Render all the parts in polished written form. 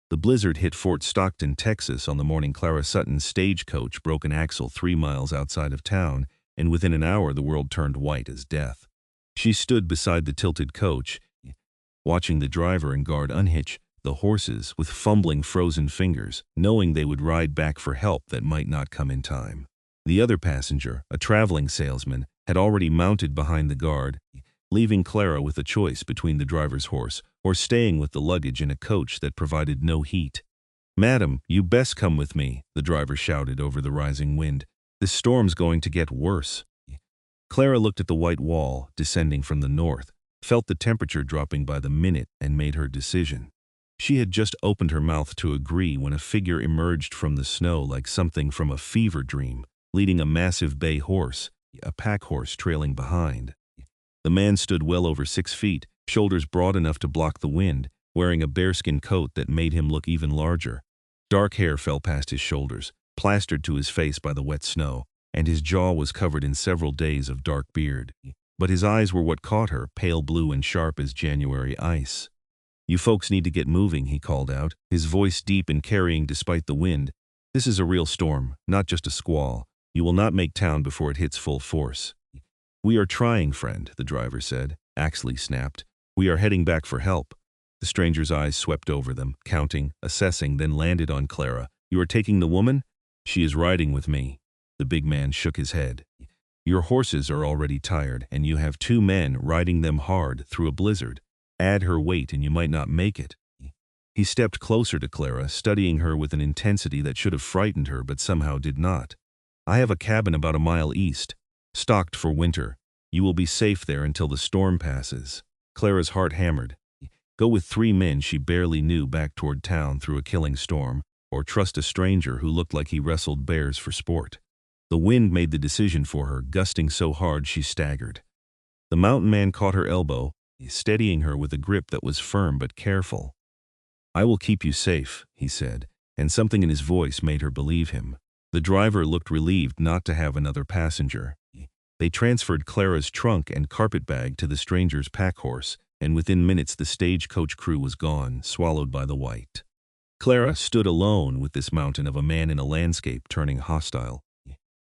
The blizzard hit Fort Stockton, Texas on the morning Clara Sutton's stagecoach broke an axle 3 miles outside of town, and within an hour the world turned white as death. She stood beside the tilted coach, watching the driver and guard unhitch the horses with fumbling frozen fingers, knowing they would ride back for help that might not come in time. The other passenger, a traveling salesman, had already mounted behind the guard, leaving Clara with a choice between the driver's horse or staying with the luggage in a coach that provided no heat. "Madam, you best come with me," the driver shouted over the rising wind. "This storm's going to get worse." Clara looked at the white wall descending from the north, felt the temperature dropping by the minute, and made her decision. She had just opened her mouth to agree when a figure emerged from the snow like something from a fever dream, leading a massive bay horse, a pack horse trailing behind. The man stood well over 6 feet, shoulders broad enough to block the wind, wearing a bearskin coat that made him look even larger. Dark hair fell past his shoulders, plastered to his face by the wet snow, and his jaw was covered in several days of dark beard. But his eyes were what caught her, pale blue and sharp as January ice. "You folks need to get moving," he called out, his voice deep and carrying despite the wind. "This is a real storm, not just a squall. You will not make town before it hits full force." "We are trying, friend," the driver said. Axley snapped. "We are heading back for help." The stranger's eyes swept over them, counting, assessing, then landed on Clara. "You are taking the woman?" "She is riding with me." The big man shook his head. "Your horses are already tired, and you have 2 men riding them hard through a blizzard. Add her weight and you might not make it." He stepped closer to Clara, studying her with an intensity that should have frightened her but somehow did not. "I have a cabin about a mile east, stocked for winter. You will be safe there until the storm passes." Clara's heart hammered. Go with 3 men she barely knew back toward town through a killing storm, or trust a stranger who looked like he wrestled bears for sport. The wind made the decision for her, gusting so hard she staggered. The mountain man caught her elbow, steadying her with a grip that was firm but careful. "I will keep you safe," he said, and something in his voice made her believe him. The driver looked relieved not to have another passenger. They transferred Clara's trunk and carpetbag to the stranger's pack horse, and within minutes the stagecoach crew was gone, swallowed by the white. Clara stood alone with this mountain of a man in a landscape turning hostile.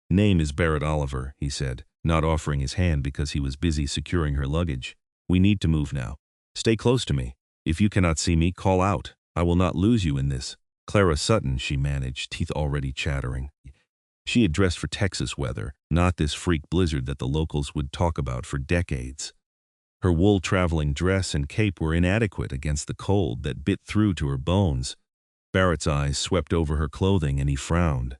"Name is Barrett Oliver," he said, not offering his hand because he was busy securing her luggage. "We need to move now. Stay close to me. If you cannot see me, call out. I will not lose you in this." "Clara Sutton," she managed, teeth already chattering. She had dressed for Texas weather, not this freak blizzard that the locals would talk about for decades. Her wool traveling dress and cape were inadequate against the cold that bit through to her bones. Barrett's eyes swept over her clothing and he frowned.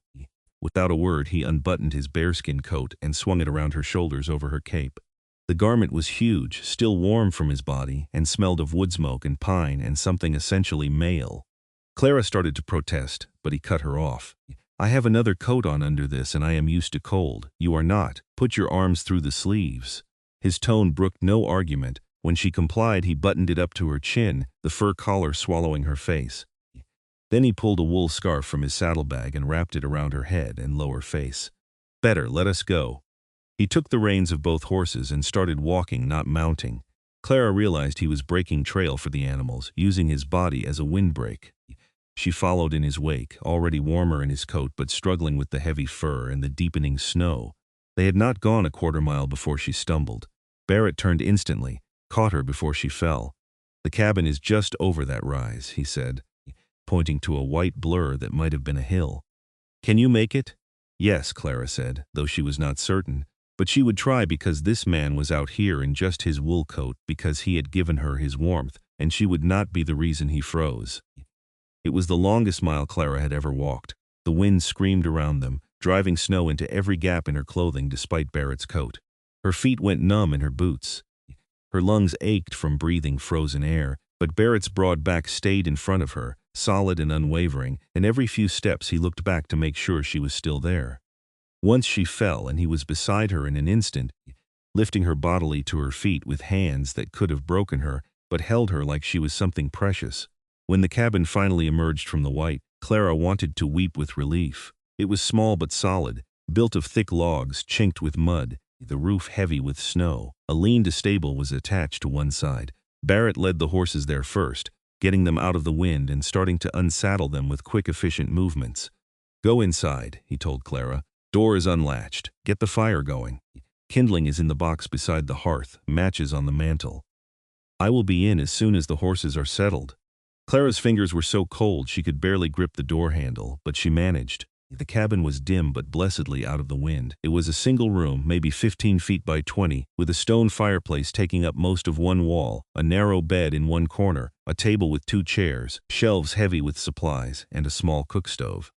Without a word, he unbuttoned his bearskin coat and swung it around her shoulders over her cape. The garment was huge, still warm from his body, and smelled of wood smoke and pine and something essentially male. Clara started to protest, but he cut her off. "I have another coat on under this and I am used to cold. You are not. Put your arms through the sleeves." His tone brooked no argument. When she complied, he buttoned it up to her chin, the fur collar swallowing her face. Then he pulled a wool scarf from his saddlebag and wrapped it around her head and lower face. "Better, let us go." He took the reins of both horses and started walking, not mounting. Clara realized he was breaking trail for the animals, using his body as a windbreak. She followed in his wake, already warmer in his coat but struggling with the heavy fur and the deepening snow. They had not gone a quarter-mile before she stumbled. Barrett turned instantly, caught her before she fell. "The cabin is just over that rise," he said, pointing to a white blur that might have been a hill. "Can you make it?" "Yes," Clara said, though she was not certain. But she would try because this man was out here in just his wool coat because he had given her his warmth, and she would not be the reason he froze. It was the longest mile Clara had ever walked. The wind screamed around them, driving snow into every gap in her clothing despite Barrett's coat. Her feet went numb in her boots. Her lungs ached from breathing frozen air, but Barrett's broad back stayed in front of her, solid and unwavering, and every few steps he looked back to make sure she was still there. Once she fell and he was beside her in an instant, lifting her bodily to her feet with hands that could have broken her, but held her like she was something precious. When the cabin finally emerged from the white, Clara wanted to weep with relief. It was small but solid, built of thick logs chinked with mud, the roof heavy with snow. A lean-to stable was attached to one side. Barrett led the horses there first, getting them out of the wind and starting to unsaddle them with quick, efficient movements. "Go inside," he told Clara. "Door is unlatched. Get the fire going. Kindling is in the box beside the hearth, matches on the mantel. I will be in as soon as the horses are settled." Clara's fingers were so cold she could barely grip the door handle, but she managed. The cabin was dim but blessedly out of the wind. It was a single room, maybe 15 feet by 20, with a stone fireplace taking up most of one wall, a narrow bed in one corner, a table with 2 chairs, shelves heavy with supplies, and a small cookstove.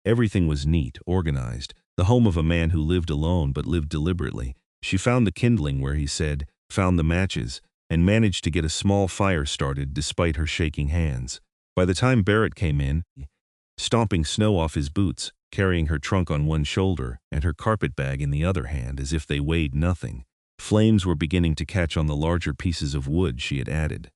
Everything was neat, organized, the home of a man who lived alone but lived deliberately. She found the kindling where he said, found the matches, and managed to get a small fire started despite her shaking hands. By the time Barrett came in, stomping snow off his boots, carrying her trunk on one shoulder and her carpet bag in the other hand as if they weighed nothing, flames were beginning to catch on the larger pieces of wood she had added.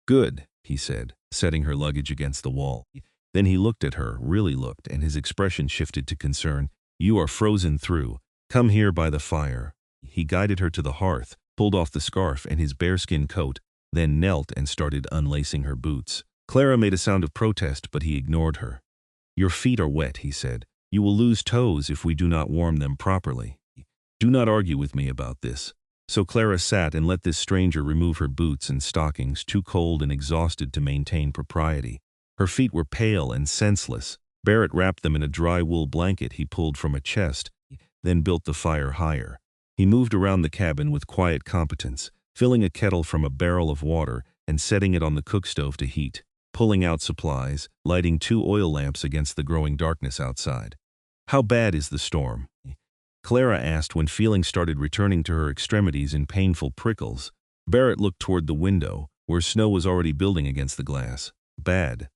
"Good," he said, setting her luggage against the wall. Then he looked at her, really looked, and his expression shifted to concern. "You are frozen through. Come here by the fire." He guided her to the hearth, pulled off the scarf and his bearskin coat, then knelt and started unlacing her boots. Clara made a sound of protest, but he ignored her. "Your feet are wet," he said. "You will lose toes if we do not warm them properly. Do not argue with me about this." So Clara sat and let this stranger remove her boots and stockings, too cold and exhausted to maintain propriety. Her feet were pale and senseless. Barrett wrapped them in a dry wool blanket he pulled from a chest, then built the fire higher. He moved around the cabin with quiet competence, filling a kettle from a barrel of water and setting it on the cookstove to heat, pulling out supplies, lighting 2 oil lamps against the growing darkness outside. "How bad is the storm?" Clara asked when feelings started returning to her extremities in painful prickles. Barrett looked toward the window, where snow was already building against the glass. "Bad.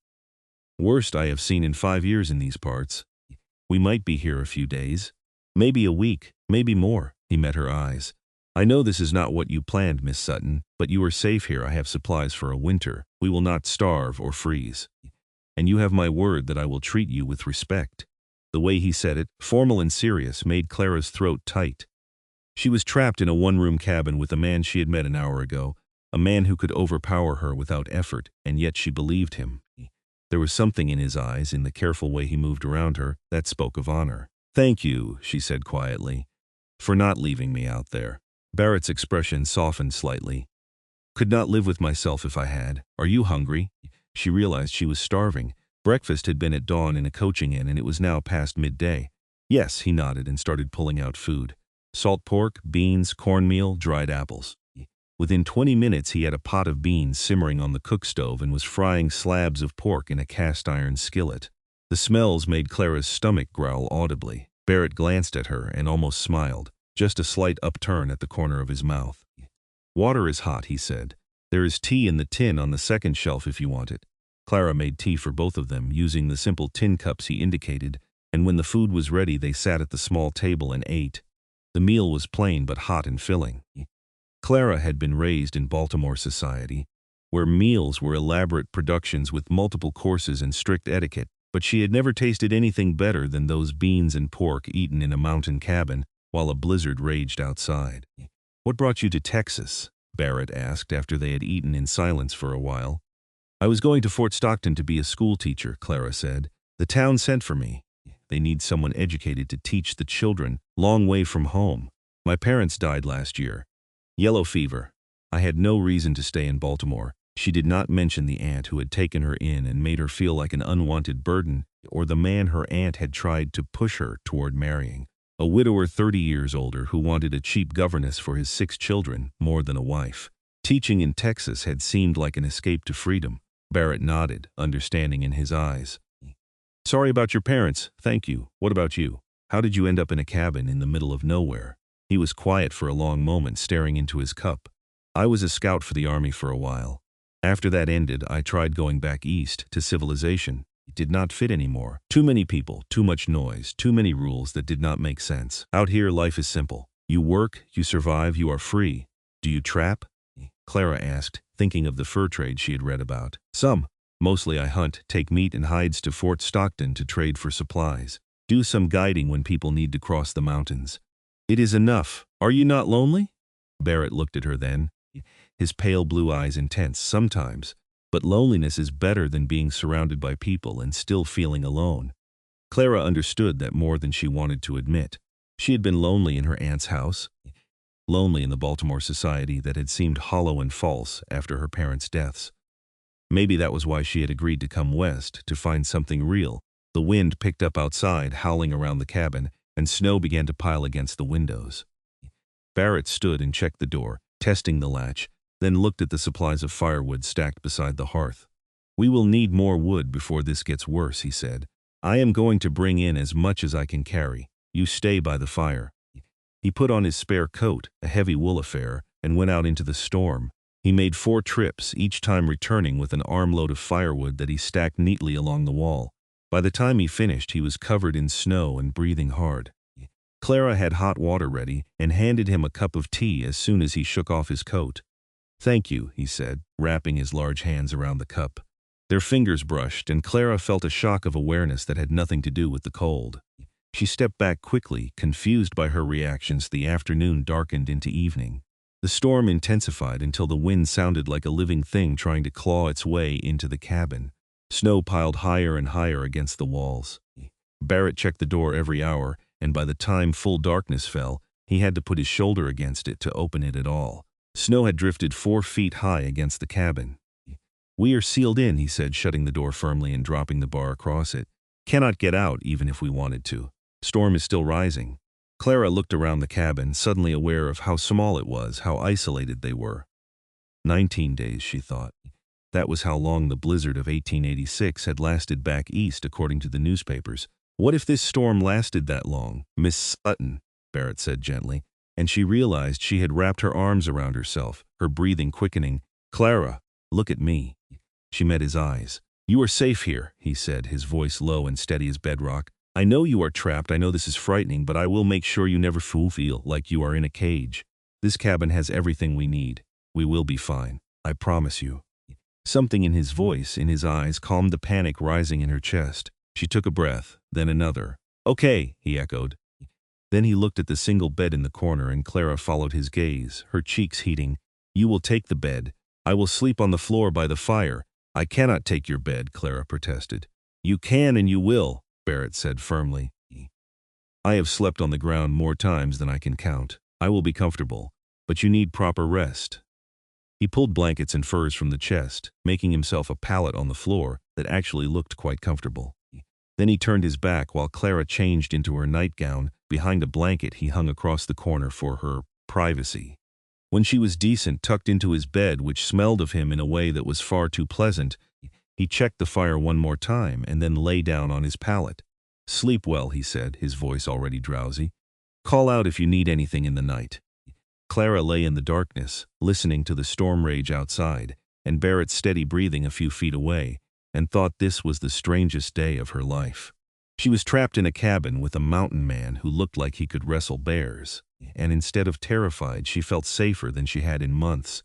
Worst I have seen in 5 years in these parts. We might be here a few days. Maybe a week, maybe more." He met her eyes. "I know this is not what you planned, Miss Sutton, but you are safe here. I have supplies for a winter. We will not starve or freeze. And you have my word that I will treat you with respect." The way he said it, formal and serious, made Clara's throat tight. She was trapped in a one-room cabin with a man she had met an hour ago, a man who could overpower her without effort, and yet she believed him. There was something in his eyes, in the careful way he moved around her, that spoke of honor. "Thank you," she said quietly, "for not leaving me out there." Barrett's expression softened slightly. "Could not live with myself if I had. Are you hungry?" She realized she was starving. Breakfast had been at dawn in a coaching inn, and it was now past midday. "Yes," he nodded and started pulling out food. Salt pork, beans, cornmeal, dried apples. Within 20 minutes he had a pot of beans simmering on the cookstove and was frying slabs of pork in a cast-iron skillet. The smells made Clara's stomach growl audibly. Barrett glanced at her and almost smiled, just a slight upturn at the corner of his mouth. "Water is hot," he said. "There is tea in the tin on the second shelf if you want it." Clara made tea for both of them, using the simple tin cups he indicated, and when the food was ready they sat at the small table and ate. The meal was plain but hot and filling. Clara had been raised in Baltimore society, where meals were elaborate productions with multiple courses and strict etiquette, but she had never tasted anything better than those beans and pork eaten in a mountain cabin while a blizzard raged outside. "What brought you to Texas?" Barrett asked after they had eaten in silence for a while. "I was going to Fort Stockton to be a school teacher," Clara said. "The town sent for me. They need someone educated to teach the children, long way from home. My parents died last year. Yellow fever. I had no reason to stay in Baltimore." She did not mention the aunt who had taken her in and made her feel like an unwanted burden, or the man her aunt had tried to push her toward marrying. A widower 30 years older who wanted a cheap governess for his 6 children more than a wife. Teaching in Texas had seemed like an escape to freedom. Barrett nodded, understanding in his eyes. "Sorry about your parents, thank you. What about you? How did you end up in a cabin in the middle of nowhere?" He was quiet for a long moment, staring into his cup. "I was a scout for the army for a while. After that ended, I tried going back east, to civilization. It did not fit anymore. Too many people, too much noise, too many rules that did not make sense. Out here, life is simple. You work, you survive, you are free. Do you trap?" Clara asked, thinking of the fur trade she had read about. "Some. Mostly I hunt, take meat and hides to Fort Stockton to trade for supplies. Do some guiding when people need to cross the mountains. It is enough. Are you not lonely?" Barrett looked at her then, his pale blue eyes intense. "Sometimes. But loneliness is better than being surrounded by people and still feeling alone. Clara understood that more than she wanted to admit. She had been lonely in her aunt's house, lonely in the Baltimore society that had seemed hollow and false after her parents' deaths. Maybe that was why she had agreed to come west, to find something real. The wind picked up outside, howling around the cabin, and snow began to pile against the windows. Barrett stood and checked the door, testing the latch, then looked at the supplies of firewood stacked beside the hearth. "We will need more wood before this gets worse," he said. "I am going to bring in as much as I can carry. You stay by the fire." He put on his spare coat, a heavy wool affair, and went out into the storm. He made 4 trips, each time returning with an armload of firewood that he stacked neatly along the wall. By the time he finished, he was covered in snow and breathing hard. Clara had hot water ready and handed him a cup of tea as soon as he shook off his coat. "Thank you," he said, wrapping his large hands around the cup. Their fingers brushed, and Clara felt a shock of awareness that had nothing to do with the cold. She stepped back quickly, confused by her reactions. The afternoon darkened into evening. The storm intensified until the wind sounded like a living thing trying to claw its way into the cabin. Snow piled higher and higher against the walls. Barrett checked the door every hour, and by the time full darkness fell, he had to put his shoulder against it to open it at all. Snow had drifted 4 feet high against the cabin. "We are sealed in," he said, shutting the door firmly and dropping the bar across it. "Cannot get out even if we wanted to. Storm is still rising." Clara looked around the cabin, suddenly aware of how small it was, how isolated they were. 19 days, she thought. That was how long the blizzard of 1886 had lasted back east, according to the newspapers. What if this storm lasted that long? "Miss Sutton," Barrett said gently, and she realized she had wrapped her arms around herself, her breathing quickening. "Clara, look at me." She met his eyes. "You are safe here," he said, his voice low and steady as bedrock. "I know you are trapped, I know this is frightening, but I will make sure you never feel like you are in a cage. This cabin has everything we need. We will be fine. I promise you." Something in his voice, in his eyes, calmed the panic rising in her chest. She took a breath, then another. "Okay," he echoed. Then he looked at the single bed in the corner, and Clara followed his gaze, her cheeks heating. "You will take the bed. I will sleep on the floor by the fire." "I cannot take your bed," Clara protested. "You can and you will," Barrett said firmly. "I have slept on the ground more times than I can count. I will be comfortable, but you need proper rest." He pulled blankets and furs from the chest, making himself a pallet on the floor that actually looked quite comfortable. Then he turned his back while Clara changed into her nightgown behind a blanket he hung across the corner for her privacy. When she was decent, tucked into his bed, which smelled of him in a way that was far too pleasant, he checked the fire one more time and then lay down on his pallet. "Sleep well," he said, his voice already drowsy. "Call out if you need anything in the night." Clara lay in the darkness, listening to the storm rage outside, and Barrett's steady breathing a few feet away, and thought this was the strangest day of her life. She was trapped in a cabin with a mountain man who looked like he could wrestle bears, and instead of terrified, she felt safer than she had in months.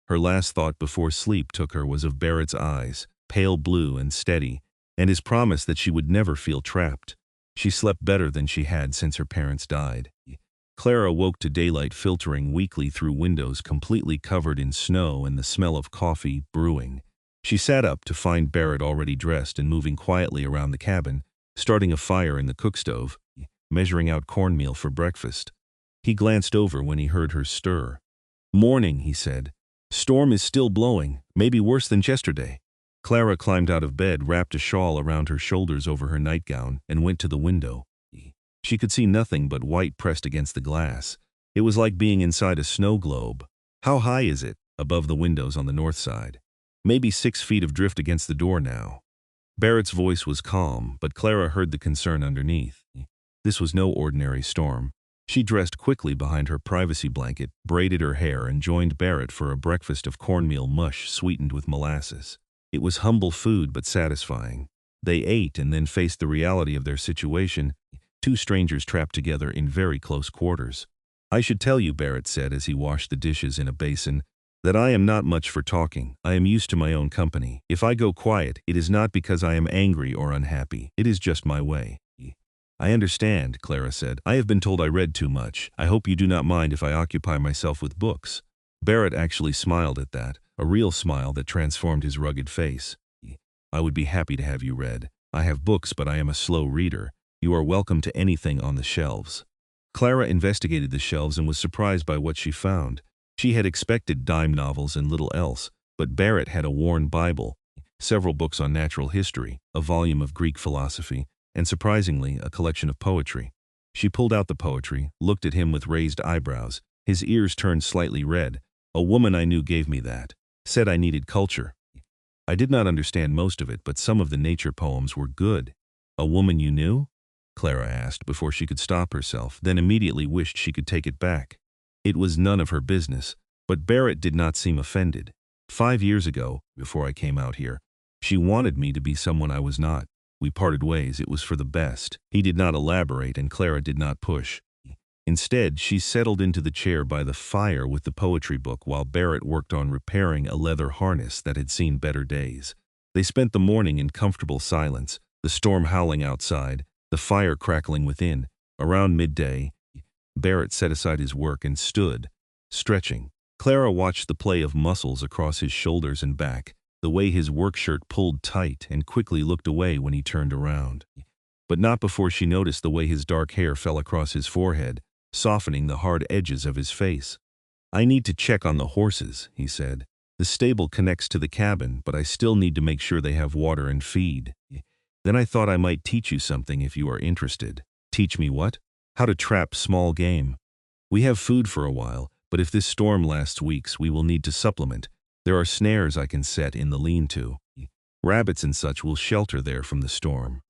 Her last thought before sleep took her was of Barrett's eyes, pale blue and steady, and his promise that she would never feel trapped. She slept better than she had since her parents died. Clara woke to daylight filtering weakly through windows completely covered in snow and the smell of coffee brewing. She sat up to find Barrett already dressed and moving quietly around the cabin, starting a fire in the cookstove, measuring out cornmeal for breakfast. He glanced over when he heard her stir. "Morning," he said. "Storm is still blowing, maybe worse than yesterday." Clara climbed out of bed, wrapped a shawl around her shoulders over her nightgown, and went to the window. She could see nothing but white pressed against the glass. It was like being inside a snow globe. "How high is it?" "Above the windows on the north side. Maybe 6 feet of drift against the door now." Barrett's voice was calm, but Clara heard the concern underneath. This was no ordinary storm. She dressed quickly behind her privacy blanket, braided her hair, and joined Barrett for a breakfast of cornmeal mush sweetened with molasses. It was humble food but satisfying. They ate and then faced the reality of their situation, 2 strangers trapped together in very close quarters. "I should tell you," Barrett said as he washed the dishes in a basin, "that I am not much for talking. I am used to my own company. If I go quiet, it is not because I am angry or unhappy. It is just my way." "I understand," Clara said. "I have been told I read too much. I hope you do not mind if I occupy myself with books." Barrett actually smiled at that. a real smile that transformed his rugged face. "I would be happy to have you read. I have books, but I am a slow reader. You are welcome to anything on the shelves." Clara investigated the shelves and was surprised by what she found. She had expected dime novels and little else, but Barrett had a worn Bible, several books on natural history, a volume of Greek philosophy, and surprisingly, a collection of poetry. She pulled out the poetry, looked at him with raised eyebrows. His ears turned slightly red. "A woman I knew gave me that. Said I needed culture." "I did not understand most of it, but some of the nature poems were good." "A woman you knew?" Clara asked before she could stop herself, then immediately wished she could take it back. It was none of her business, but Barrett did not seem offended. 5 years ago, before I came out here, she wanted me to be someone I was not. We parted ways. It was for the best. He did not elaborate, and Clara did not push. Instead, she settled into the chair by the fire with the poetry book while Barrett worked on repairing a leather harness that had seen better days. They spent the morning in comfortable silence, the storm howling outside, the fire crackling within. Around midday, Barrett set aside his work and stood, stretching. Clara watched the play of muscles across his shoulders and back, the way his work shirt pulled tight, and quickly looked away when he turned around. But not before she noticed the way his dark hair fell across his forehead, softening the hard edges of his face. "I need to check on the horses," he said. "The stable connects to the cabin, but I still need to make sure they have water and feed. Then I thought I might teach you something if you are interested." "Teach me what?" "How to trap small game. We have food for a while, but if this storm lasts weeks, we will need to supplement. There are snares I can set in the lean-to. Rabbits and such will shelter there from the storm.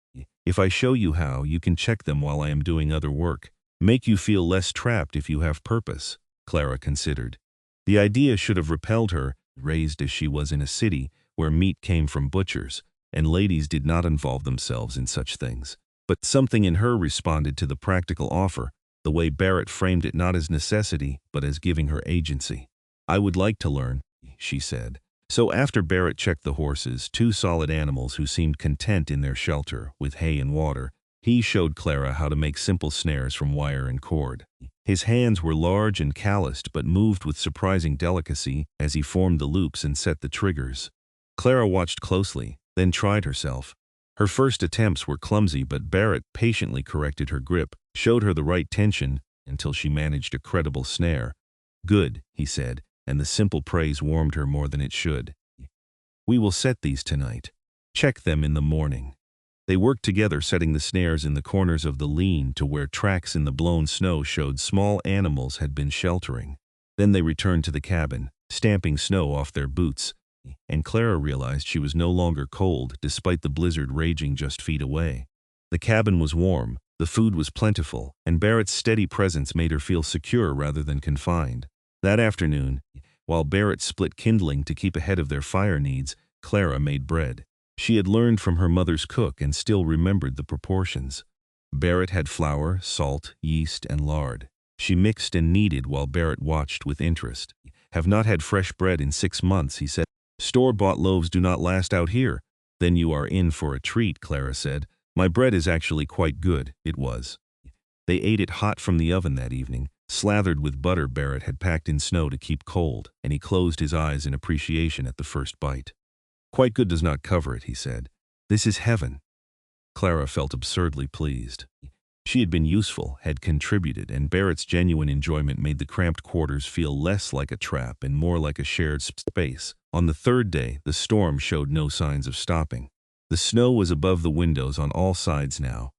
If I show you how, you can check them while I am doing other work. Make you feel less trapped if you have purpose." Clara considered. The idea should have repelled her, raised as she was in a city where meat came from butchers, and ladies did not involve themselves in such things. But something in her responded to the practical offer, the way Barrett framed it not as necessity, but as giving her agency. "I would like to learn," she said. So after Barrett checked the horses, 2 solid animals who seemed content in their shelter, with hay and water, he showed Clara how to make simple snares from wire and cord. His hands were large and calloused, but moved with surprising delicacy as he formed the loops and set the triggers. Clara watched closely, then tried herself. Her first attempts were clumsy, but Barrett patiently corrected her grip, showed her the right tension, until she managed a credible snare. "Good," he said, and the simple praise warmed her more than it should. "We will set these tonight. Check them in the morning." They worked together, setting the snares in the corners of the lean to where tracks in the blown snow showed small animals had been sheltering. Then they returned to the cabin, stamping snow off their boots, and Clara realized she was no longer cold despite the blizzard raging just feet away. The cabin was warm, the food was plentiful, and Barrett's steady presence made her feel secure rather than confined. That afternoon, while Barrett split kindling to keep ahead of their fire needs, Clara made bread. She had learned from her mother's cook and still remembered the proportions. Barrett had flour, salt, yeast, and lard. She mixed and kneaded while Barrett watched with interest. "Have not had fresh bread in 6 months," he said. "Store-bought loaves do not last out here." "Then you are in for a treat," Clara said. "My bread is actually quite good." It was. They ate it hot from the oven that evening, slathered with butter Barrett had packed in snow to keep cold, and he closed his eyes in appreciation at the first bite. "Quite good does not cover it," he said. "This is heaven." Clara felt absurdly pleased. She had been useful, had contributed, and Barrett's genuine enjoyment made the cramped quarters feel less like a trap and more like a shared space. On the 3rd day, the storm showed no signs of stopping. The snow was above the windows on all sides now,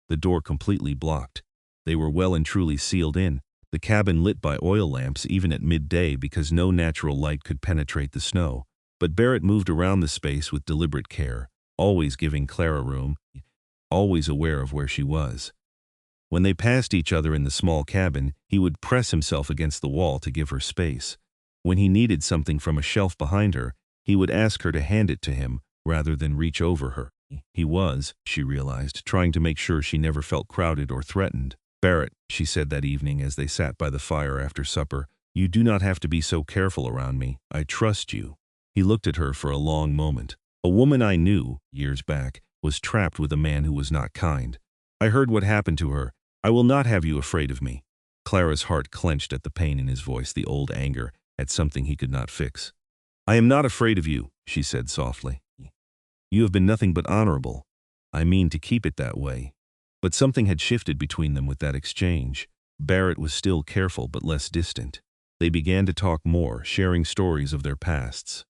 the door completely blocked. They were well and truly sealed in, the cabin lit by oil lamps even at midday because no natural light could penetrate the snow. But Barrett moved around the space with deliberate care, always giving Clara room, always aware of where she was. When they passed each other in the small cabin, he would press himself against the wall to give her space. When he needed something from a shelf behind her, he would ask her to hand it to him rather than reach over her. He was, she realized, trying to make sure she never felt crowded or threatened. "Barrett," she said that evening as they sat by the fire after supper, "you do not have to be so careful around me. I trust you." He looked at her for a long moment. "A woman I knew, years back, was trapped with a man who was not kind. I heard what happened to her. I will not have you afraid of me." Clara's heart clenched at the pain in his voice, the old anger at something he could not fix. I am not afraid of you, she said softly. You have been nothing but honorable. I mean to keep it that way. But something had shifted between them with that exchange. Barrett was still careful but less distant. They began to talk more, sharing stories of their pasts.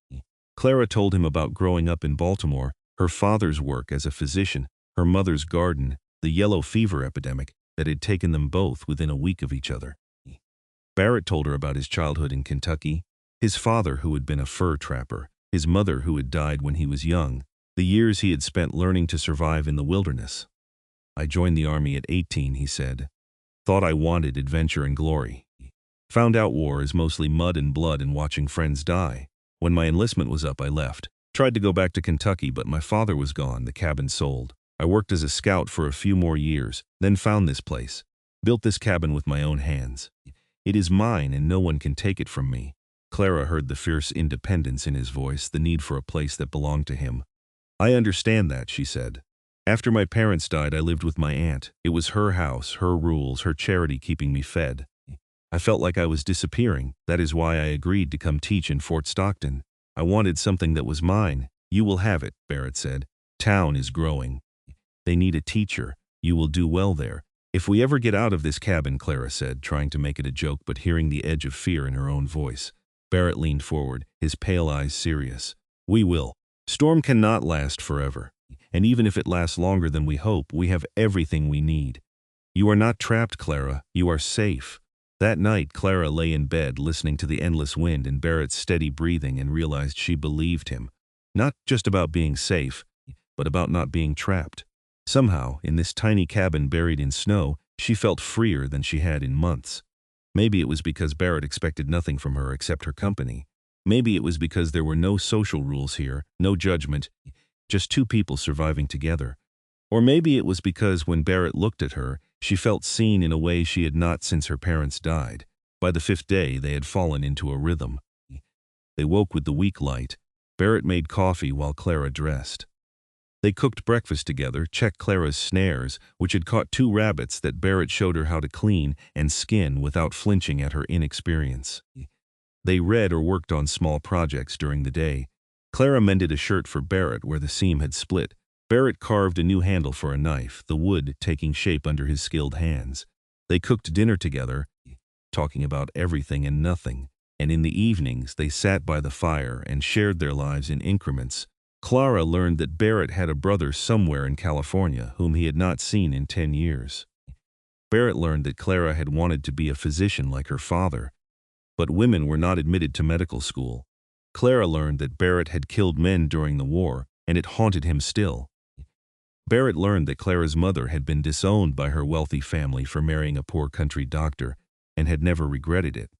Clara told him about growing up in Baltimore, her father's work as a physician, her mother's garden, the yellow fever epidemic that had taken them both within a week of each other. Barrett told her about his childhood in Kentucky, his father who had been a fur trapper, his mother who had died when he was young, the years he had spent learning to survive in the wilderness. I joined the army at 18, he said. Thought I wanted adventure and glory. Found out war is mostly mud and blood and watching friends die. When my enlistment was up, I left. Tried to go back to Kentucky, but my father was gone, the cabin sold. I worked as a scout for a few more years, then found this place. Built this cabin with my own hands. It is mine and no one can take it from me. Clara heard the fierce independence in his voice, the need for a place that belonged to him. I understand that, she said. After my parents died, I lived with my aunt. It was her house, her rules, her charity keeping me fed. I felt like I was disappearing. That is why I agreed to come teach in Fort Stockton. I wanted something that was mine. You will have it, Barrett said. Town is growing. They need a teacher. You will do well there. If we ever get out of this cabin, Clara said, trying to make it a joke but hearing the edge of fear in her own voice. Barrett leaned forward, his pale eyes serious. We will. Storm cannot last forever. And even if it lasts longer than we hope, we have everything we need. You are not trapped, Clara. You are safe. That night, Clara lay in bed listening to the endless wind and Barrett's steady breathing and realized she believed him. Not just about being safe, but about not being trapped. Somehow, in this tiny cabin buried in snow, she felt freer than she had in months. Maybe it was because Barrett expected nothing from her except her company. Maybe it was because there were no social rules here, no judgment, just two people surviving together. Or maybe it was because when Barrett looked at her, she felt seen in a way she had not since her parents died. By the 5th day, they had fallen into a rhythm. They woke with the weak light. Barrett made coffee while Clara dressed. They cooked breakfast together, checked Clara's snares, which had caught 2 rabbits that Barrett showed her how to clean and skin without flinching at her inexperience. They read or worked on small projects during the day. Clara mended a shirt for Barrett where the seam had split. Barrett carved a new handle for a knife, the wood taking shape under his skilled hands. They cooked dinner together, talking about everything and nothing, and in the evenings they sat by the fire and shared their lives in increments. Clara learned that Barrett had a brother somewhere in California whom he had not seen in 10 years. Barrett learned that Clara had wanted to be a physician like her father, but women were not admitted to medical school. Clara learned that Barrett had killed men during the war, and it haunted him still. Barrett learned that Clara's mother had been disowned by her wealthy family for marrying a poor country doctor, and had never regretted it.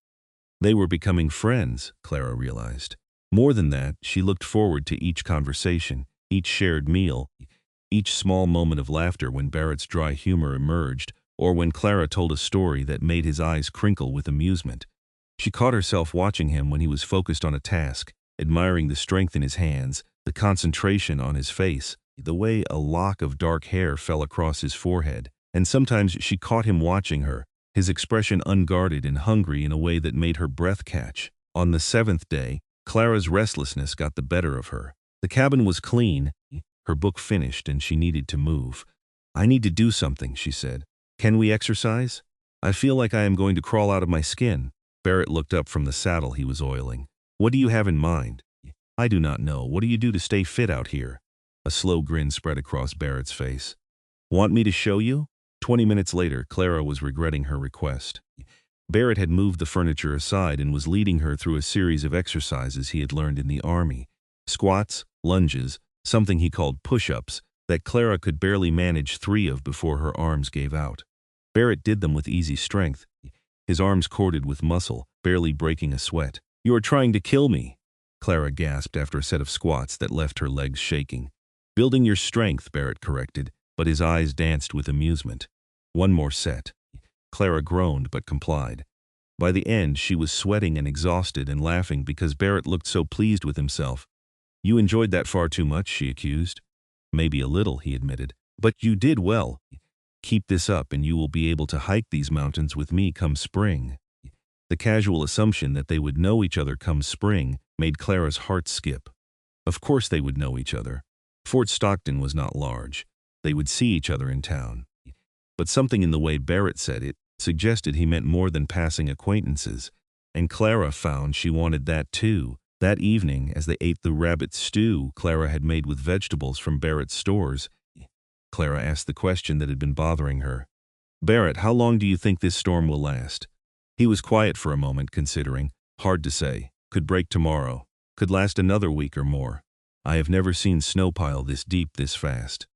They were becoming friends, Clara realized. More than that, she looked forward to each conversation, each shared meal, each small moment of laughter when Barrett's dry humor emerged, or when Clara told a story that made his eyes crinkle with amusement. She caught herself watching him when he was focused on a task, admiring the strength in his hands, the concentration on his face, the way a lock of dark hair fell across his forehead, and sometimes she caught him watching her, his expression unguarded and hungry in a way that made her breath catch. On the 7th day, Clara's restlessness got the better of her. The cabin was clean, her book finished, and she needed to move. I need to do something, she said. Can we exercise? I feel like I am going to crawl out of my skin. Barrett looked up from the saddle he was oiling. What do you have in mind? I do not know. What do you do to stay fit out here? A slow grin spread across Barrett's face. Want me to show you? 20 minutes later, Clara was regretting her request. Barrett had moved the furniture aside and was leading her through a series of exercises he had learned in the army. Squats, lunges, something he called push-ups, that Clara could barely manage 3 of before her arms gave out. Barrett did them with easy strength, his arms corded with muscle, barely breaking a sweat. You are trying to kill me, Clara gasped after a set of squats that left her legs shaking. Building your strength, Barrett corrected, but his eyes danced with amusement. 1 more set. Clara groaned but complied. By the end, she was sweating and exhausted and laughing because Barrett looked so pleased with himself. You enjoyed that far too much, she accused. Maybe a little, he admitted. But you did well. Keep this up and you will be able to hike these mountains with me come spring. The casual assumption that they would know each other come spring made Clara's heart skip. Of course they would know each other. Fort Stockton was not large. They would see each other in town. But something in the way Barrett said it suggested he meant more than passing acquaintances, and Clara found she wanted that too. That evening, as they ate the rabbit stew Clara had made with vegetables from Barrett's stores, Clara asked the question that had been bothering her. "Barrett, how long do you think this storm will last?" He was quiet for a moment, considering. "Hard to say. Could break tomorrow. Could last another week or more. I have never seen snow pile this deep this fast.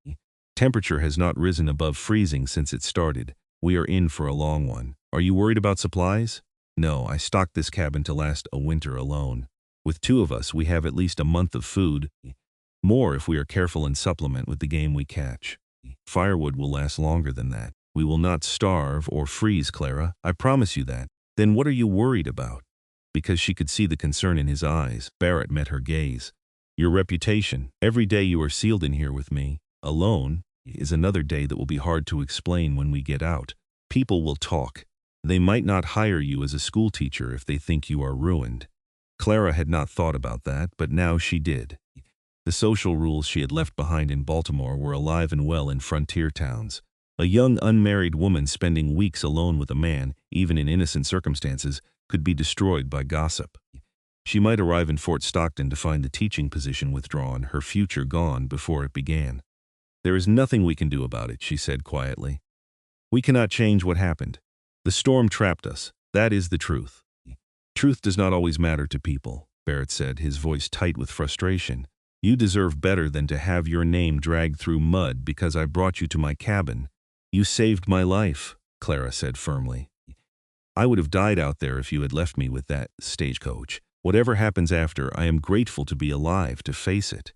Temperature has not risen above freezing since it started. We are in for a long one. Are you worried about supplies?" "No, I stocked this cabin to last a winter alone. With two of us, we have at least a month of food. More if we are careful and supplement with the game we catch. Firewood will last longer than that. We will not starve or freeze, Clara. I promise you that." "Then what are you worried about?" Because she could see the concern in his eyes, Barrett met her gaze. "Your reputation. Every day you are sealed in here with me, alone, is another day that will be hard to explain when we get out. People will talk. They might not hire you as a schoolteacher if they think you are ruined." Clara had not thought about that, but now she did. The social rules she had left behind in Baltimore were alive and well in frontier towns. A young unmarried woman spending weeks alone with a man, even in innocent circumstances, could be destroyed by gossip. She might arrive in Fort Stockton to find the teaching position withdrawn, her future gone before it began. "There is nothing we can do about it," she said quietly. "We cannot change what happened. The storm trapped us. That is the truth." "Truth does not always matter to people," Barrett said, his voice tight with frustration. "You deserve better than to have your name dragged through mud because I brought you to my cabin." "You saved my life," Clara said firmly. "I would have died out there if you had left me with that stagecoach. Whatever happens after, I am grateful to be alive to face it."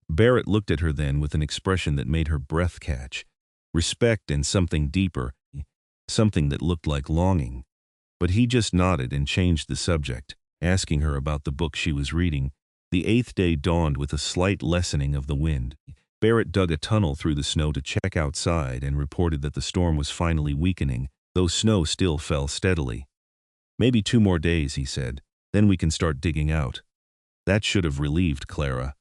Barrett looked at her then with an expression that made her breath catch. Respect and something deeper, something that looked like longing. But he just nodded and changed the subject, asking her about the book she was reading. The 8th day dawned with a slight lessening of the wind. Barrett dug a tunnel through the snow to check outside and reported that the storm was finally weakening, though snow still fell steadily. "Maybe 2 more days," he said. "Then we can start digging out." That should have relieved Clara.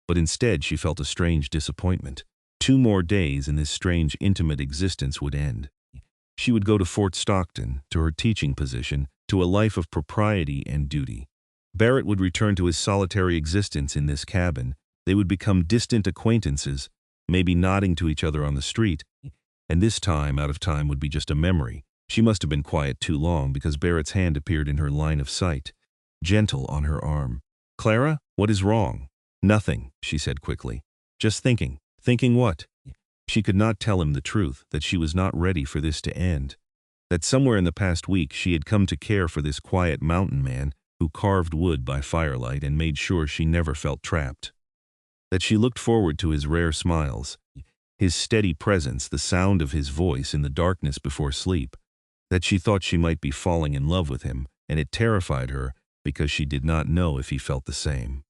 But instead she felt a strange disappointment. 2 more days and this strange intimate existence would end. She would go to Fort Stockton, to her teaching position, to a life of propriety and duty. Barrett would return to his solitary existence in this cabin. They would become distant acquaintances, maybe nodding to each other on the street, and this time out of time would be just a memory. She must have been quiet too long because Barrett's hand appeared in her line of sight, gentle on her arm. "Clara, what is wrong?" "Nothing," she said quickly. "Just thinking." "Thinking what?" She could not tell him the truth, that she was not ready for this to end. That somewhere in the past week she had come to care for this quiet mountain man who carved wood by firelight and made sure she never felt trapped. That she looked forward to his rare smiles, his steady presence, the sound of his voice in the darkness before sleep. That she thought she might be falling in love with him, and it terrified her because she did not know if he felt the same.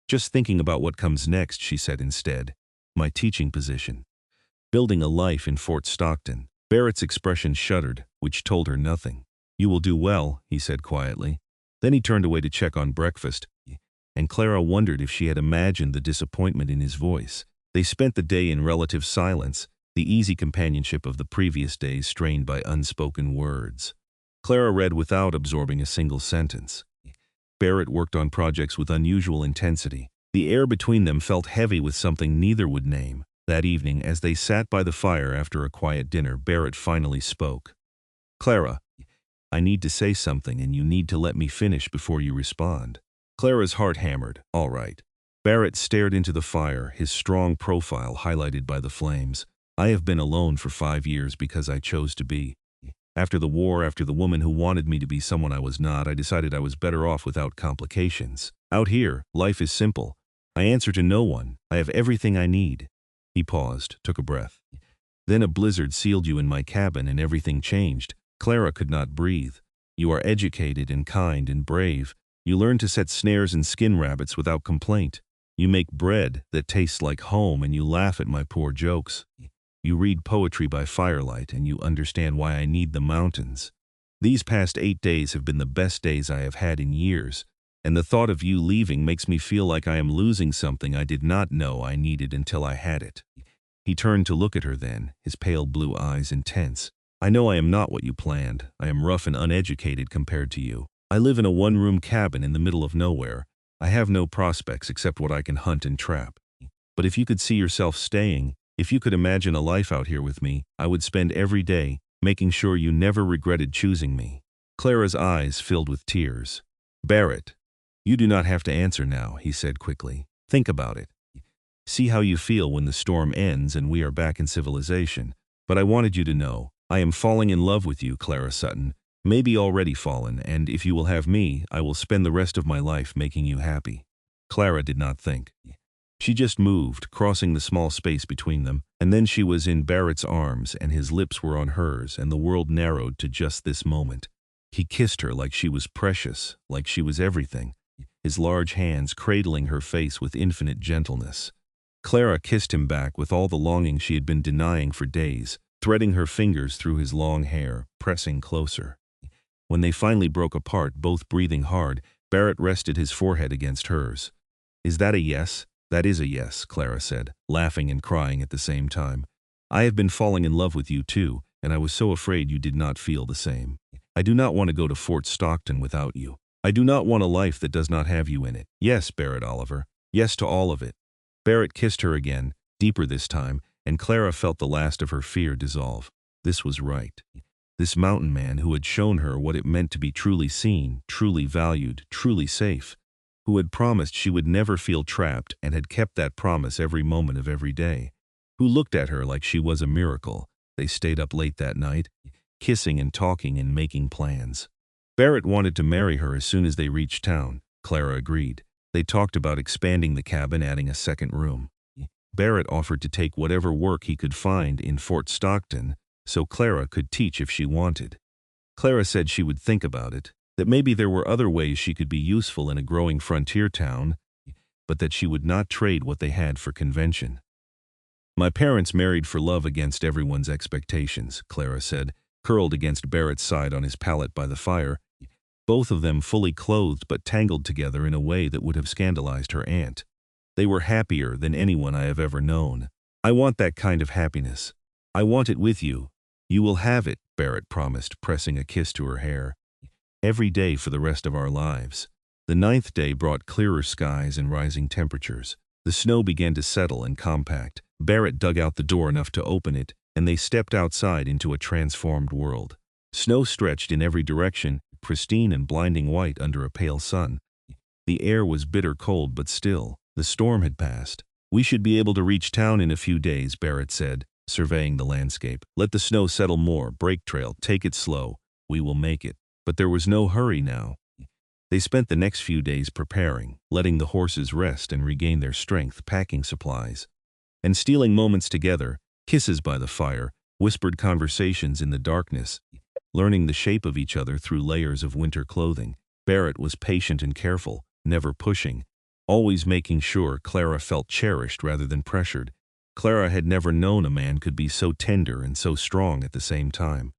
"Just thinking about what comes next," she said instead. "My teaching position. Building a life in Fort Stockton." Barrett's expression shuddered, which told her nothing. "You will do well," he said quietly. Then he turned away to check on breakfast, and Clara wondered if she had imagined the disappointment in his voice. They spent the day in relative silence, the easy companionship of the previous days strained by unspoken words. Clara read without absorbing a single sentence. Barrett worked on projects with unusual intensity. The air between them felt heavy with something neither would name. That evening, as they sat by the fire after a quiet dinner, Barrett finally spoke. "Clara, I need to say something and you need to let me finish before you respond." Clara's heart hammered. "All right." Barrett stared into the fire, his strong profile highlighted by the flames. "I have been alone for 5 years because I chose to be. After the war, after the woman who wanted me to be someone I was not, I decided I was better off without complications. Out here, life is simple. I answer to no one. I have everything I need." He paused, took a breath. "Then a blizzard sealed you in my cabin and everything changed." Clara could not breathe. "You are educated and kind and brave. You learn to set snares and skin rabbits without complaint. You make bread that tastes like home and you laugh at my poor jokes. You read poetry by firelight and you understand why I need the mountains. These past 8 days have been the best days I have had in years. and the thought of you leaving makes me feel like I am losing something I did not know I needed until I had it." He turned to look at her then, his pale blue eyes intense. "I know I am not what you planned. I am rough and uneducated compared to you. I live in a one-room cabin in the middle of nowhere. I have no prospects except what I can hunt and trap. But if you could see yourself staying, if you could imagine a life out here with me, I would spend every day making sure you never regretted choosing me." Clara's eyes filled with tears. "Barrett, you do not have to answer now," he said quickly. "Think about it. See how you feel when the storm ends and we are back in civilization. But I wanted you to know, I am falling in love with you, Clara Sutton, maybe already fallen, and if you will have me, I will spend the rest of my life making you happy." Clara did not think. She just moved, crossing the small space between them, and then she was in Barrett's arms and his lips were on hers, and the world narrowed to just this moment. He kissed her like she was precious, like she was everything, his large hands cradling her face with infinite gentleness. Clara kissed him back with all the longing she had been denying for days, threading her fingers through his long hair, pressing closer. When they finally broke apart, both breathing hard, Barrett rested his forehead against hers. "Is that a yes?" "That is a yes," Clara said, laughing and crying at the same time. "I have been falling in love with you too, and I was so afraid you did not feel the same. I do not want to go to Fort Stockton without you. I do not want a life that does not have you in it. Yes, Barrett Oliver, yes to all of it." Barrett kissed her again, deeper this time, and Clara felt the last of her fear dissolve. This was right. This mountain man who had shown her what it meant to be truly seen, truly valued, truly safe, who had promised she would never feel trapped and had kept that promise every moment of every day, who looked at her like she was a miracle. They stayed up late that night, kissing and talking and making plans. Barrett wanted to marry her as soon as they reached town. Clara agreed. They talked about expanding the cabin, adding a second room. Barrett offered to take whatever work he could find in Fort Stockton so Clara could teach if she wanted. Clara said she would think about it, that maybe there were other ways she could be useful in a growing frontier town, but that she would not trade what they had for convention. "My parents married for love against everyone's expectations," Clara said, curled against Barrett's side on his pallet by the fire, both of them fully clothed but tangled together in a way that would have scandalized her aunt. "They were happier than anyone I have ever known. I want that kind of happiness. I want it with you. You will have it," Barrett promised, pressing a kiss to her hair. "Every day for the rest of our lives." The 9th day brought clearer skies and rising temperatures. The snow began to settle and compact. Barrett dug out the door enough to open it, and they stepped outside into a transformed world. Snow stretched in every direction, pristine and blinding white under a pale sun. The air was bitter cold but still. The storm had passed. "We should be able to reach town in a few days," Barrett said, surveying the landscape. "Let the snow settle more, break trail, take it slow. We will make it." But there was no hurry now. They spent the next few days preparing, letting the horses rest and regain their strength, packing supplies, and stealing moments together, kisses by the fire, whispered conversations in the darkness, learning the shape of each other through layers of winter clothing. Barrett was patient and careful, never pushing, always making sure Clara felt cherished rather than pressured. Clara had never known a man could be so tender and so strong at the same time.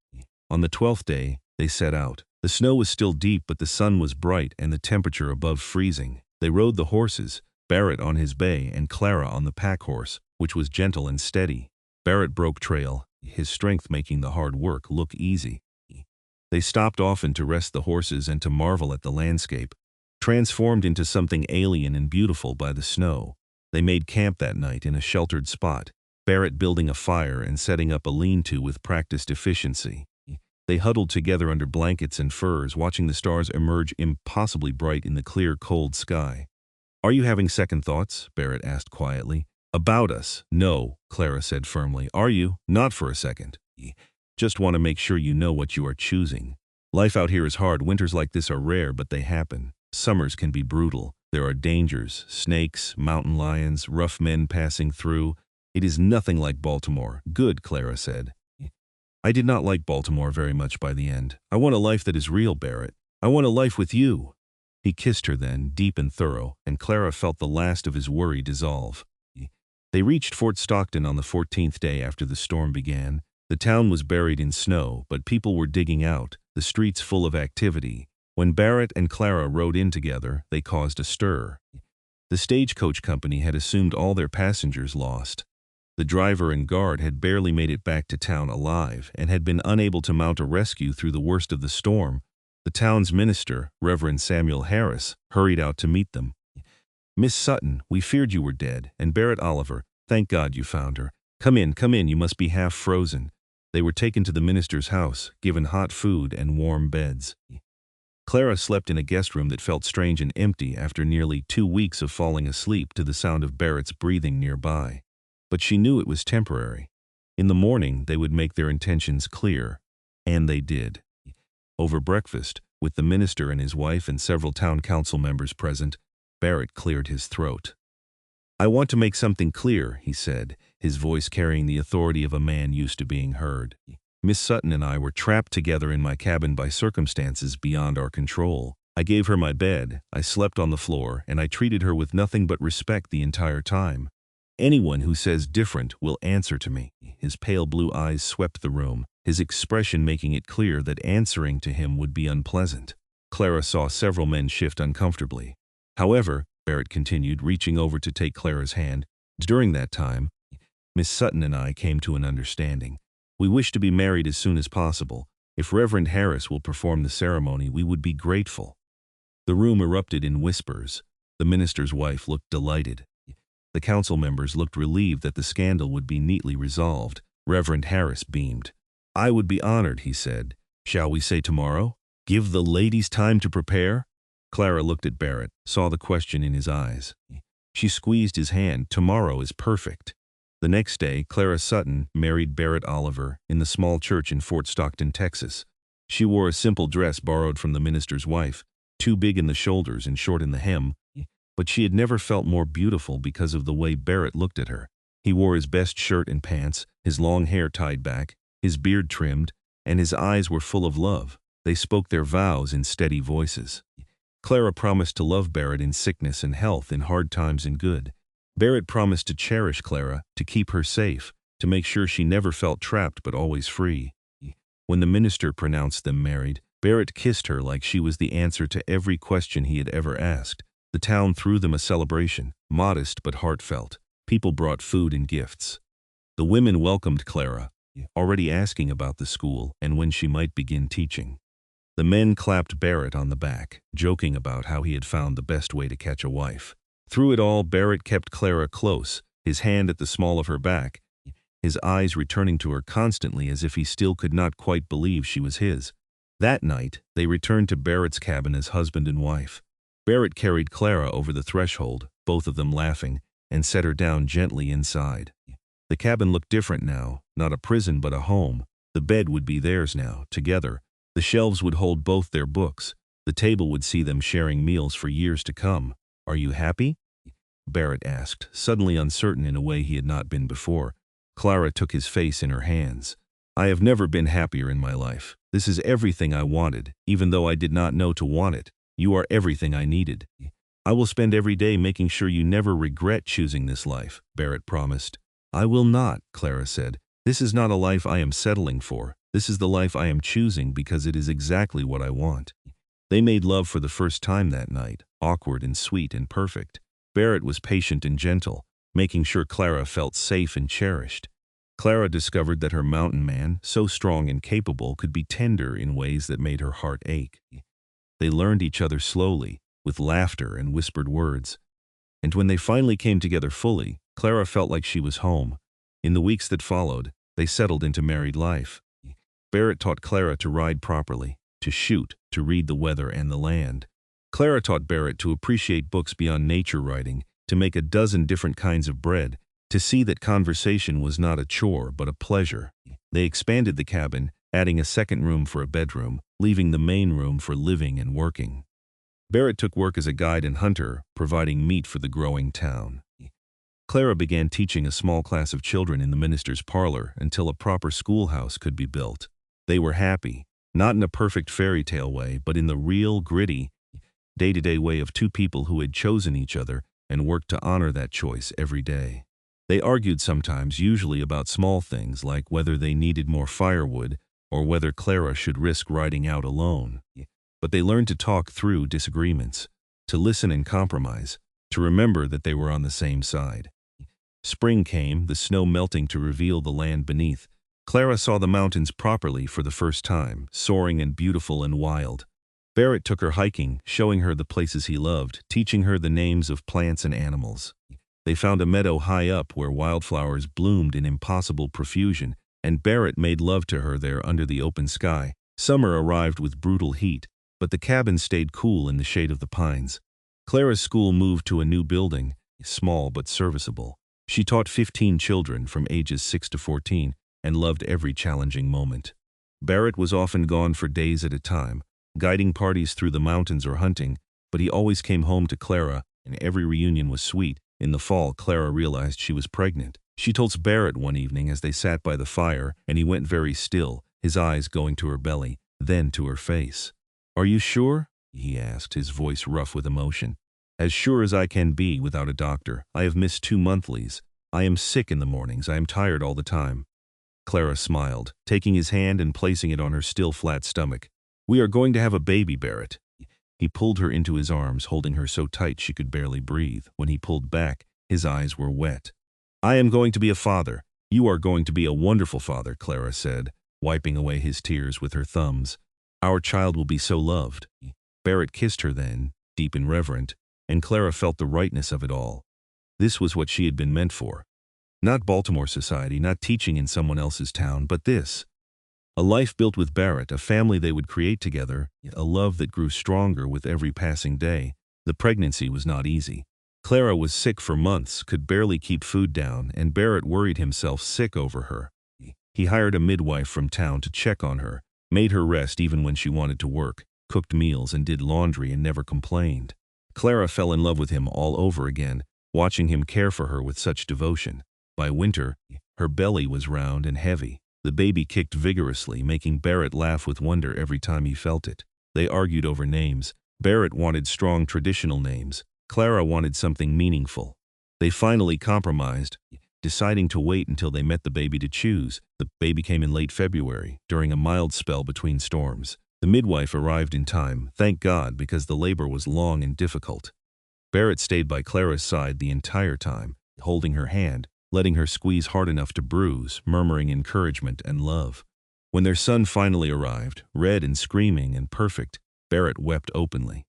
On the 12th day, they set out. The snow was still deep, but the sun was bright and the temperature above freezing. They rode the horses, Barrett on his bay and Clara on the pack horse, which was gentle and steady. Barrett broke trail, his strength making the hard work look easy. They stopped often to rest the horses and to marvel at the landscape, transformed into something alien and beautiful by the snow. They made camp that night in a sheltered spot, Barrett building a fire and setting up a lean-to with practiced efficiency. They huddled together under blankets and furs, watching the stars emerge impossibly bright in the clear, cold sky. "Are you having second thoughts?" Barrett asked quietly. "About us?" "No," Clara said firmly. "Are you?" "Not for a second. Just want to make sure you know what you are choosing. Life out here is hard. Winters like this are rare, but they happen. Summers can be brutal. There are dangers, snakes, mountain lions, rough men passing through. It is nothing like Baltimore." "Good," Clara said. "I did not like Baltimore very much by the end. I want a life that is real, Barrett. I want a life with you." He kissed her then, deep and thorough, and Clara felt the last of his worry dissolve. They reached Fort Stockton on the 14th day after the storm began. The town was buried in snow, but people were digging out, the streets full of activity. When Barrett and Clara rode in together, they caused a stir. The stagecoach company had assumed all their passengers lost. The driver and guard had barely made it back to town alive and had been unable to mount a rescue through the worst of the storm. The town's minister, Reverend Samuel Harris, hurried out to meet them. "Miss Sutton, we feared you were dead, and Barrett Oliver, thank God you found her. Come in, you must be half frozen." They were taken to the minister's house, given hot food and warm beds. Clara slept in a guest room that felt strange and empty after nearly 2 weeks of falling asleep to the sound of Barrett's breathing nearby. But she knew it was temporary. In the morning, they would make their intentions clear. And they did. Over breakfast, with the minister and his wife and several town council members present, Barrett cleared his throat. "I want to make something clear," he said, his voice carrying the authority of a man used to being heard. "Miss Sutton and I were trapped together in my cabin by circumstances beyond our control. I gave her my bed, I slept on the floor, and I treated her with nothing but respect the entire time. Anyone who says different will answer to me." His pale blue eyes swept the room, his expression making it clear that answering to him would be unpleasant. Clara saw several men shift uncomfortably. "However," Barrett continued, reaching over to take Clara's hand, "during that time, Miss Sutton and I came to an understanding. We wish to be married as soon as possible. If Reverend Harris will perform the ceremony, we would be grateful." The room erupted in whispers. The minister's wife looked delighted. The council members looked relieved that the scandal would be neatly resolved. Reverend Harris beamed. "I would be honored," he said. "Shall we say tomorrow? Give the ladies time to prepare?" Clara looked at Barrett, saw the question in his eyes. She squeezed his hand. "Tomorrow is perfect." The next day, Clara Sutton married Barrett Oliver in the small church in Fort Stockton, Texas. She wore a simple dress borrowed from the minister's wife, too big in the shoulders and short in the hem, but she had never felt more beautiful because of the way Barrett looked at her. He wore his best shirt and pants, his long hair tied back, his beard trimmed, and his eyes were full of love. They spoke their vows in steady voices. Clara promised to love Barrett in sickness and health, in hard times and good. Barrett promised to cherish Clara, to keep her safe, to make sure she never felt trapped but always free. When the minister pronounced them married, Barrett kissed her like she was the answer to every question he had ever asked. The town threw them a celebration, modest but heartfelt. People brought food and gifts. The women welcomed Clara, already asking about the school and when she might begin teaching. The men clapped Barrett on the back, joking about how he had found the best way to catch a wife. Through it all, Barrett kept Clara close, his hand at the small of her back, his eyes returning to her constantly as if he still could not quite believe she was his. That night, they returned to Barrett's cabin as husband and wife. Barrett carried Clara over the threshold, both of them laughing, and set her down gently inside. The cabin looked different now, not a prison but a home. The bed would be theirs now, together. The shelves would hold both their books. The table would see them sharing meals for years to come. "Are you happy?" Barrett asked, suddenly uncertain in a way he had not been before. Clara took his face in her hands. "I have never been happier in my life. This is everything I wanted, even though I did not know to want it. You are everything I needed. I will spend every day making sure you never regret choosing this life," Barrett promised. "I will not," Clara said. "This is not a life I am settling for. This is the life I am choosing because it is exactly what I want." They made love for the first time that night, awkward and sweet and perfect. Barrett was patient and gentle, making sure Clara felt safe and cherished. Clara discovered that her mountain man, so strong and capable, could be tender in ways that made her heart ache. They learned each other slowly, with laughter and whispered words. And when they finally came together fully, Clara felt like she was home. In the weeks that followed, they settled into married life. Barrett taught Clara to ride properly, to shoot, to read the weather and the land. Clara taught Barrett to appreciate books beyond nature writing, to make a dozen different kinds of bread, to see that conversation was not a chore but a pleasure. They expanded the cabin, adding a second room for a bedroom, leaving the main room for living and working. Barrett took work as a guide and hunter, providing meat for the growing town. Clara began teaching a small class of children in the minister's parlor until a proper schoolhouse could be built. They were happy, not in a perfect fairy tale way, but in the real, gritty, day-to-day way of two people who had chosen each other and worked to honor that choice every day. They argued sometimes, usually about small things like whether they needed more firewood or whether Clara should risk riding out alone. but they learned to talk through disagreements, to listen and compromise, to remember that they were on the same side. Spring came, the snow melting to reveal the land beneath. Clara saw the mountains properly for the first time, soaring and beautiful and wild. Barrett took her hiking, showing her the places he loved, teaching her the names of plants and animals. They found a meadow high up where wildflowers bloomed in impossible profusion, and Barrett made love to her there under the open sky. Summer arrived with brutal heat, but the cabin stayed cool in the shade of the pines. Clara's school moved to a new building, small but serviceable. She taught 15 children from ages 6 to 14 and loved every challenging moment. Barrett was often gone for days at a time, guiding parties through the mountains or hunting, but he always came home to Clara, and every reunion was sweet. In the fall, Clara realized she was pregnant. She told Barrett one evening as they sat by the fire, and he went very still, his eyes going to her belly, then to her face. "Are you sure?" he asked, his voice rough with emotion. "As sure as I can be without a doctor. I have missed 2 monthlies. I am sick in the mornings. I am tired all the time." Clara smiled, taking his hand and placing it on her still flat stomach. "We are going to have a baby, Barrett." He pulled her into his arms, holding her so tight she could barely breathe. When he pulled back, his eyes were wet. "I am going to be a father. You are going to be a wonderful father," Clara said, wiping away his tears with her thumbs. "Our child will be so loved." Barrett kissed her then, deep and reverent, and Clara felt the rightness of it all. This was what she had been meant for. Not Baltimore society, not teaching in someone else's town, but this. A life built with Barrett, a family they would create together, a love that grew stronger with every passing day. The pregnancy was not easy. Clara was sick for months, could barely keep food down, and Barrett worried himself sick over her. He hired a midwife from town to check on her, made her rest even when she wanted to work, cooked meals and did laundry and never complained. Clara fell in love with him all over again, watching him care for her with such devotion. By winter, her belly was round and heavy. The baby kicked vigorously, making Barrett laugh with wonder every time he felt it. They argued over names. Barrett wanted strong traditional names. Clara wanted something meaningful. They finally compromised, deciding to wait until they met the baby to choose. The baby came in late February, during a mild spell between storms. The midwife arrived in time, thank God, because the labor was long and difficult. Barrett stayed by Clara's side the entire time, holding her hand, letting her squeeze hard enough to bruise, murmuring encouragement and love. When their son finally arrived, red and screaming and perfect, Barrett wept openly.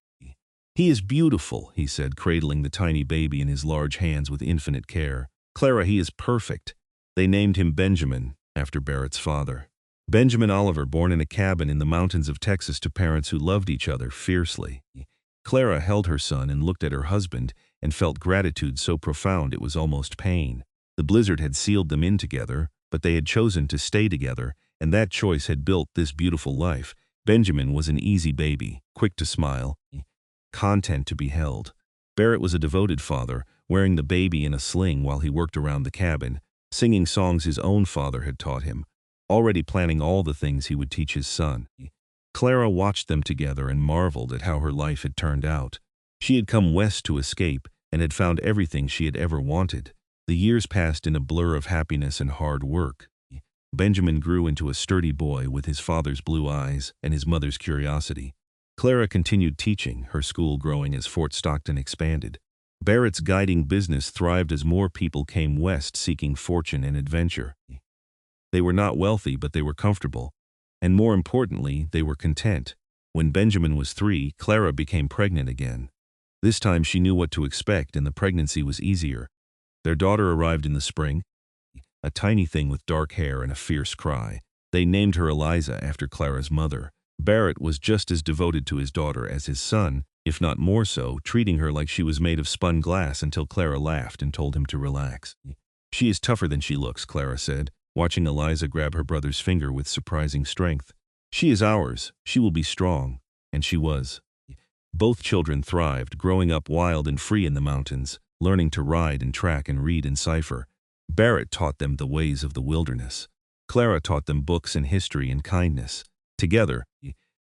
"He is beautiful," he said, cradling the tiny baby in his large hands with infinite care. "Clara, he is perfect." They named him Benjamin, after Barrett's father. Benjamin Oliver, born in a cabin in the mountains of Texas to parents who loved each other fiercely. Clara held her son and looked at her husband and felt gratitude so profound it was almost pain. The blizzard had sealed them in together, but they had chosen to stay together, and that choice had built this beautiful life. Benjamin was an easy baby, quick to smile, content to be held. Barrett was a devoted father, wearing the baby in a sling while he worked around the cabin, singing songs his own father had taught him, already planning all the things he would teach his son. Clara watched them together and marveled at how her life had turned out. She had come west to escape and had found everything she had ever wanted. The years passed in a blur of happiness and hard work. Benjamin grew into a sturdy boy with his father's blue eyes and his mother's curiosity. Clara continued teaching, her school growing as Fort Stockton expanded. Barrett's guiding business thrived as more people came west seeking fortune and adventure. They were not wealthy, but they were comfortable. And more importantly, they were content. When Benjamin was 3, Clara became pregnant again. This time she knew what to expect, and the pregnancy was easier. Their daughter arrived in the spring, a tiny thing with dark hair and a fierce cry. They named her Eliza after Clara's mother. Barrett was just as devoted to his daughter as his son, if not more so, treating her like she was made of spun glass until Clara laughed and told him to relax. "She is tougher than she looks," Clara said, watching Eliza grab her brother's finger with surprising strength. "She is ours. She will be strong." And she was. Both children thrived, growing up wild and free in the mountains, learning to ride and track and read and cipher. Barrett taught them the ways of the wilderness. Clara taught them books and history and kindness. Together,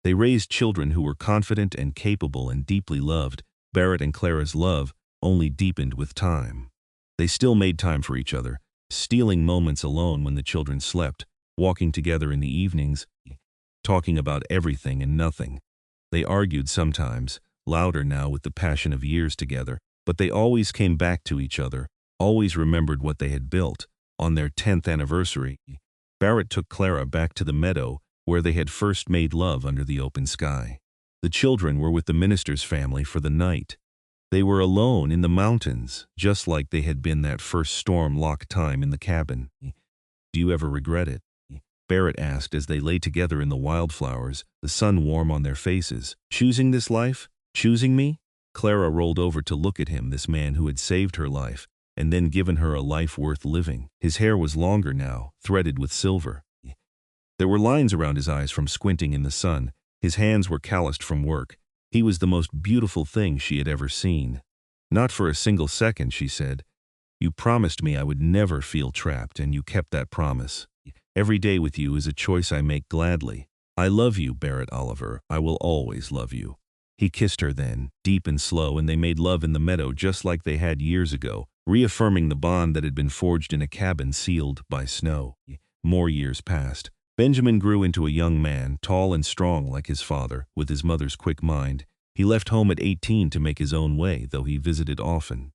they raised children who were confident and capable and deeply loved. Barrett and Clara's love only deepened with time. They still made time for each other, stealing moments alone when the children slept, walking together in the evenings, talking about everything and nothing. They argued sometimes, louder now with the passion of years together, but they always came back to each other, always remembered what they had built. On their 10th anniversary, Barrett took Clara back to the meadow where they had first made love under the open sky. The children were with the minister's family for the night. They were alone in the mountains, just like they had been that first storm-locked time in the cabin. "Do you ever regret it?" Barrett asked as they lay together in the wildflowers, the sun warm on their faces. "Choosing this life? Choosing me?" Clara rolled over to look at him, this man who had saved her life, and then given her a life worth living. His hair was longer now, threaded with silver. There were lines around his eyes from squinting in the sun. His hands were calloused from work. He was the most beautiful thing she had ever seen. "Not for a single second," she said. "You promised me I would never feel trapped, and you kept that promise. Every day with you is a choice I make gladly. I love you, Barrett Oliver. I will always love you." He kissed her then, deep and slow, and they made love in the meadow just like they had years ago, reaffirming the bond that had been forged in a cabin sealed by snow. More years passed. Benjamin grew into a young man, tall and strong like his father, with his mother's quick mind. He left home at 18 to make his own way, though he visited often.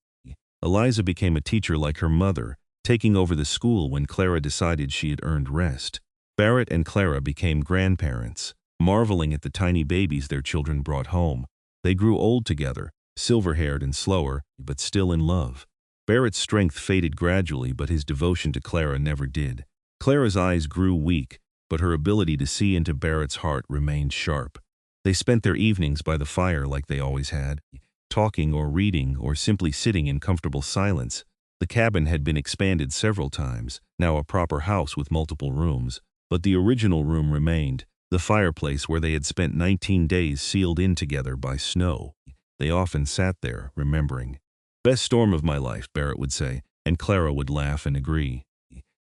Eliza became a teacher like her mother, taking over the school when Clara decided she had earned rest. Barrett and Clara became grandparents, marveling at the tiny babies their children brought home. They grew old together, silver-haired and slower, but still in love. Barrett's strength faded gradually, but his devotion to Clara never did. Clara's eyes grew weak, but her ability to see into Barrett's heart remained sharp. They spent their evenings by the fire like they always had, talking or reading or simply sitting in comfortable silence. The cabin had been expanded several times, now a proper house with multiple rooms, but the original room remained, the fireplace where they had spent 19 days sealed in together by snow. They often sat there, remembering. "Best storm of my life," Barrett would say, and Clara would laugh and agree.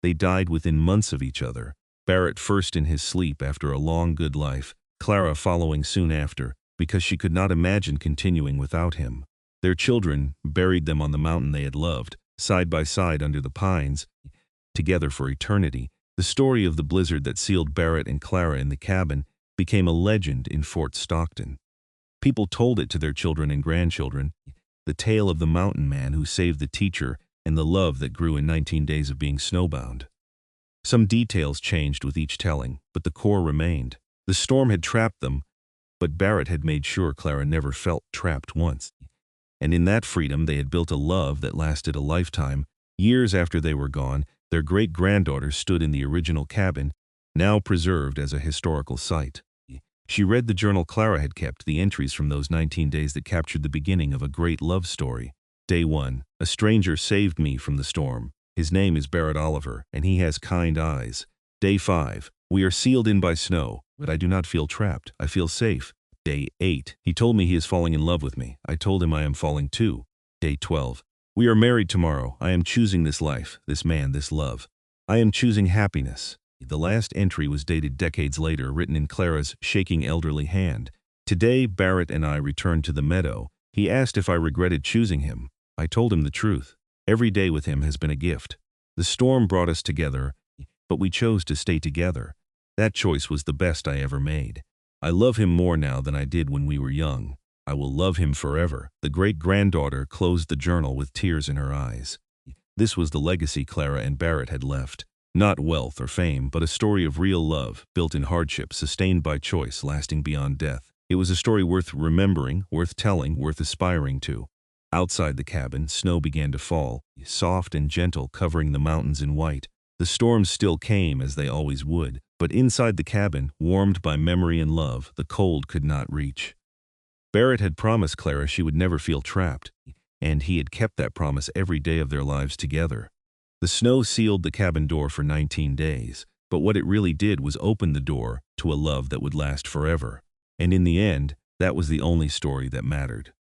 They died within months of each other, Barrett first in his sleep after a long good life, Clara following soon after, because she could not imagine continuing without him. Their children buried them on the mountain they had loved, side by side under the pines, together for eternity. The story of the blizzard that sealed Barrett and Clara in the cabin became a legend in Fort Stockton. People told it to their children and grandchildren, the tale of the mountain man who saved the teacher and the love that grew in 19 days of being snowbound. Some details changed with each telling, but the core remained. The storm had trapped them, but Barrett had made sure Clara never felt trapped once. And in that freedom they had built a love that lasted a lifetime. Years after they were gone, their great-granddaughter stood in the original cabin, now preserved as a historical site. She read the journal Clara had kept, the entries from those 19 days that captured the beginning of a great love story. Day 1. A stranger saved me from the storm. His name is Barrett Oliver, and he has kind eyes. Day 5. We are sealed in by snow, but I do not feel trapped. I feel safe. Day 8. He told me he is falling in love with me. I told him I am falling too. Day 12. We are married tomorrow. I am choosing this life, this man, this love. I am choosing happiness. The last entry was dated decades later, written in Clara's shaking elderly hand. Today, Barrett and I returned to the meadow. He asked if I regretted choosing him. I told him the truth. Every day with him has been a gift. The storm brought us together, but we chose to stay together. That choice was the best I ever made. I love him more now than I did when we were young. I will love him forever. The great-granddaughter closed the journal with tears in her eyes. This was the legacy Clara and Barrett had left. Not wealth or fame, but a story of real love, built in hardship, sustained by choice, lasting beyond death. It was a story worth remembering, worth telling, worth aspiring to. Outside the cabin, snow began to fall, soft and gentle, covering the mountains in white. The storms still came, as they always would, but inside the cabin, warmed by memory and love, the cold could not reach. Barrett had promised Clara she would never feel trapped, and he had kept that promise every day of their lives together. The snow sealed the cabin door for 19 days, but what it really did was open the door to a love that would last forever. And in the end, that was the only story that mattered.